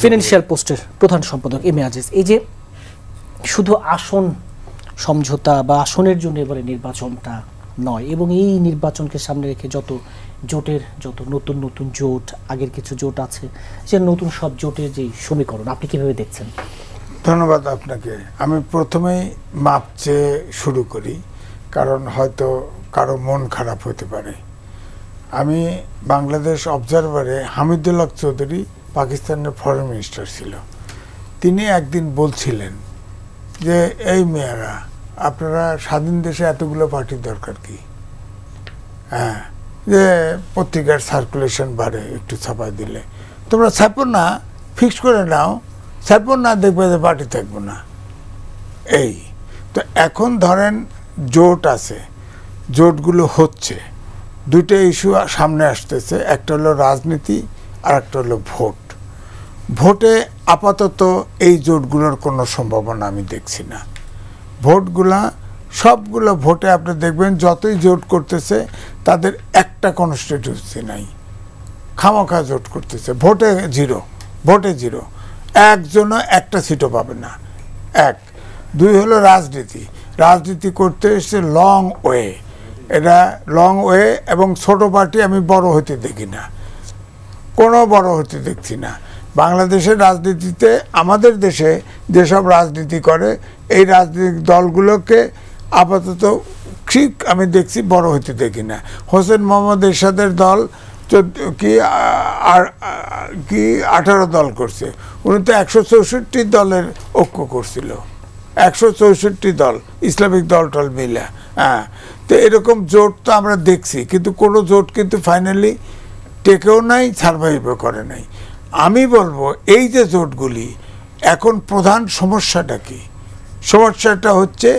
Financial পোস্টের প্রধান সম্পাদক এম এ আজিজ, এই যে শুধু আসন সমঝোতা বা আসনের জন্য এবারে নির্বাচনটা নয়, এবং এই নির্বাচনকে সামনে রেখে যত নতুন নতুন জোট, আগের কিছু জোট আছে, যে নতুন সব জোটের যে সমীকরণ, আপনি কিভাবে দেখছেন? ধন্যবাদ আপনাকে। আমি প্রথমেই মাপ চেয়ে শুরু করি, কারণ হয়তো কারো মন খারাপ হতে পারে। আমি বাংলাদেশ অবজারভারে হামিদুল্লাহ চৌধুরী পাকিস্তানের ফরেন মিনিস্টার ছিল, তিনি একদিন বলছিলেন যে এই মেয়েরা, আপনারা স্বাধীন দেশে এতগুলো পার্টির দরকার কি? হ্যাঁ, যে পত্রিকার সার্কুলেশন বাড়ে একটু ছাপাই দিলে, তোমরা ছাপো না, ফিক্স করে নাও, ছাপো না, দেখবে যে পার্টি থাকবো না। এই তো এখন ধরেন জোট আছে, জোটগুলো হচ্ছে, দুটো ইস্যু সামনে আসতেছে, একটা হলো রাজনীতি আর একটা হলো ভোট। ভোটে আপাতত এই জোটগুলোর কোনো সম্ভাবনা আমি দেখছি না। ভোটগুলা সবগুলো ভোটে আপনি দেখবেন যতই জোট করতেছে তাদের একটা কনস্টিটিউন্সি নাই, খামাখা জোট করতেছে, ভোটে জিরো, একজনও একটা সিটও পাবে না। এক, দুই হলো রাজনীতি করতে এসছে লং ওয়ে, এটা লং ওয়ে, এবং ছোট পার্টি আমি বড় হতে দেখি না, কোনো বড় হতে দেখছি না। বাংলাদেশের রাজনীতিতে, আমাদের দেশে যেসব রাজনীতি করে এই রাজনৈতিক দলগুলোকে আপাতত ঠিক আমি দেখছি, বড় হতে দেখি না। হোসেন মোহাম্মদ এরশাদের দল কি 18 দল করছে, উনি তো 164 দলের ঐক্য করছিল, 164 দল, ইসলামিক দল টল মিলে। হ্যাঁ, তো এরকম জোট তো আমরা দেখছি, কিন্তু কোনো জোট কিন্তু ফাইনালি টেকেও নাই, সার্ভাইভও করে নাই। আমি বলবো এই যে জোটগুলি, এখন প্রধান সমস্যাটা কি? সমস্যাটা হচ্ছে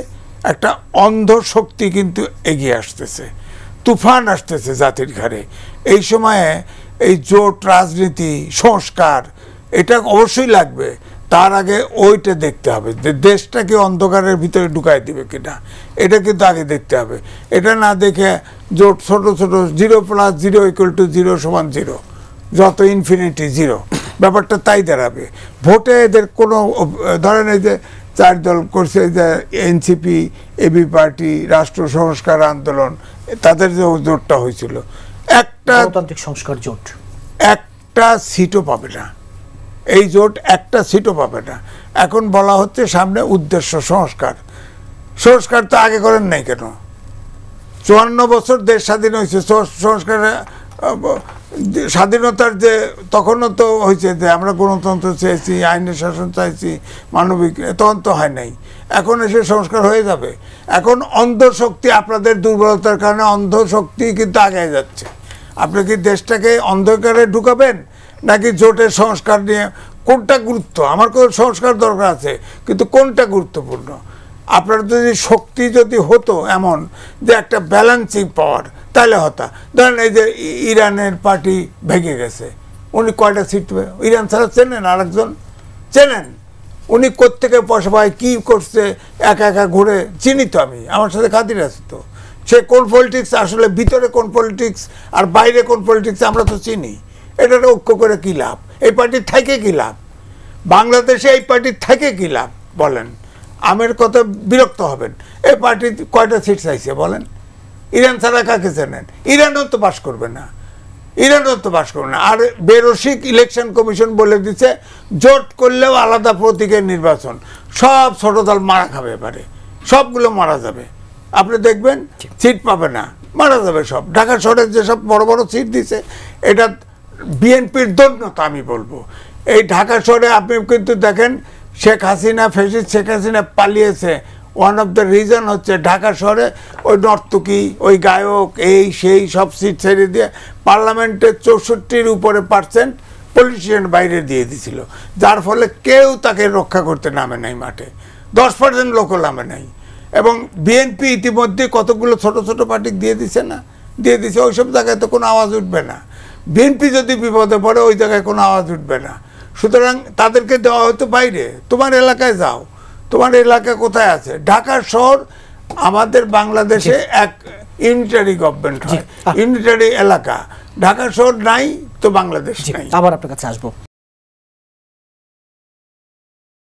একটা অন্ধ শক্তি কিন্তু এগিয়ে আসতেছে, তুফান আসতেছে জাতির ঘাড়ে। এই সময়ে এই জোট, রাজনীতি, সংস্কার, এটা অবশ্যই লাগবে। তার আগে ওইটা দেখতে হবে যে দেশটাকে অন্ধকারের ভিতরে ঢুকাই দিবে কিনা, এটা কিন্তু আগে দেখতে হবে। এটা না দেখে জোট ছোট ছোট 0 + 0 = 0 = 0, যত ইনফিনিটি 0, ব্যাপারটা তাই দাঁড়াবে। ভোটে এদের কোনো, ধরেন এই যে 4 দল করছে, যে এনসিপি, এবি পার্টি, রাষ্ট্র সংস্কার আন্দোলন, তাদের যে জোটটা হয়েছিল, একটা গণতান্ত্রিক সংস্কার জোট, একটা সিটও পাবে না। এই জোট একটা সিটও পাবে না। এখন বলা হচ্ছে সামনে উদ্দেশ্য সংস্কার তো আগে করেন নাই কেন? 54 বছর দেশ স্বাধীন হয়েছে, সংস্কারে স্বাধীনতার যে তখনও তো হয়েছে যে আমরা গণতন্ত্র চেয়েছি, আইনের শাসন চাইছি, মানবিক, তখন তো হয় নাই। এখন এসে সংস্কার হয়ে যাবে। এখন অন্ধ শক্তি, আপনাদের দুর্বলতার কারণে অন্ধ শক্তি কিন্তু আগে যাচ্ছে। আপনি কি দেশটাকে অন্ধকারে ঢুকাবেন, নাকি জোটের সংস্কার নিয়ে? কোনটা গুরুত্ব? আমার কোনো সংস্কার দরকার আছে, কিন্তু কোনটা গুরুত্বপূর্ণ? আপনার যদি শক্তি যদি হতো এমন যে একটা ব্যালেন্সিং পাওয়ার, তাহলে হতা। ধরেন এই যে ইরানের পার্টি ভেঙে গেছে, উনি কয়টা সিট, ইরান ছাড়া চেনেন আরেকজন? চেনেন? উনি কোত্থেকে পয়সা পায়, কী করছে, একা একা ঘুরে চিনি তো আমি, আমার সাথে খাতির আছে তো। সে কোন পলিটিক্স, আসলে ভিতরে কোন পলিটিক্স আর বাইরে কোন পলিটিক্স আমরা তো চিনি। এটার ঐক্য করে কী লাভ? এই পার্টির থেকে কী লাভ? বাংলাদেশে এই পার্টির থেকে কী লাভ বলেন? আমের কথা বিরক্ত হবেন, এই পার্টি কয়টা সিট চাইছে বলেন? ইরান ছাড়া কাকে চেনেন? ইরানও তো পাস করবে না, আর বেরসিক ইলেকশন কমিশন বলে দিচ্ছে জোট করলেও আলাদা প্রতীকের নির্বাচন, সব ছোট দল মারা খাবে, এবারে সবগুলো মারা যাবে। আপনি দেখবেন সিট পাবে না, মারা যাবে সব। ঢাকা শহরের যেসব বড় বড় সিট দিছে, এটা বিএনপির দৌর্যতা আমি বলবো। এই ঢাকা শহরে আপনি কিন্তু দেখেন, শেখ হাসিনা পালিয়েছে। ওয়ান অফ দ্য রিজন হচ্ছে ঢাকা শহরে ওই নর্তকী, ওই গায়ক, এই সেই সব সিট ছেড়ে দিয়ে পার্লামেন্টের 64-র উপরে % পলিটিশিয়ান বাইরে দিয়ে দিছিল, যার ফলে কেউ তাকে রক্ষা করতে নামে নাই মাঠে, 10% লোকও নামে নাই। এবং বিএনপি ইতিমধ্যে কতগুলো ছোট ছোট পার্টি দিয়ে দিছে, ওইসব জায়গায় তো কোনো আওয়াজ উঠবে না। বিএনপি যদি বিপদে পড়ে, ওই জায়গায় কোনো আওয়াজ উঠবে না। সুতরাং তাদেরকে দেওয়া হয়তো বাইরে, তোমার এলাকায় যাও, তোমার এলাকা কোথায় আছে? ঢাকা শহর আমাদের বাংলাদেশে এক ইউনিটারি গভর্নমেন্ট হয়, ইউনিটারি এলাকা। ঢাকা শহর নাই তো বাংলাদেশ নাই। আবার আপনার কাছে আসবো।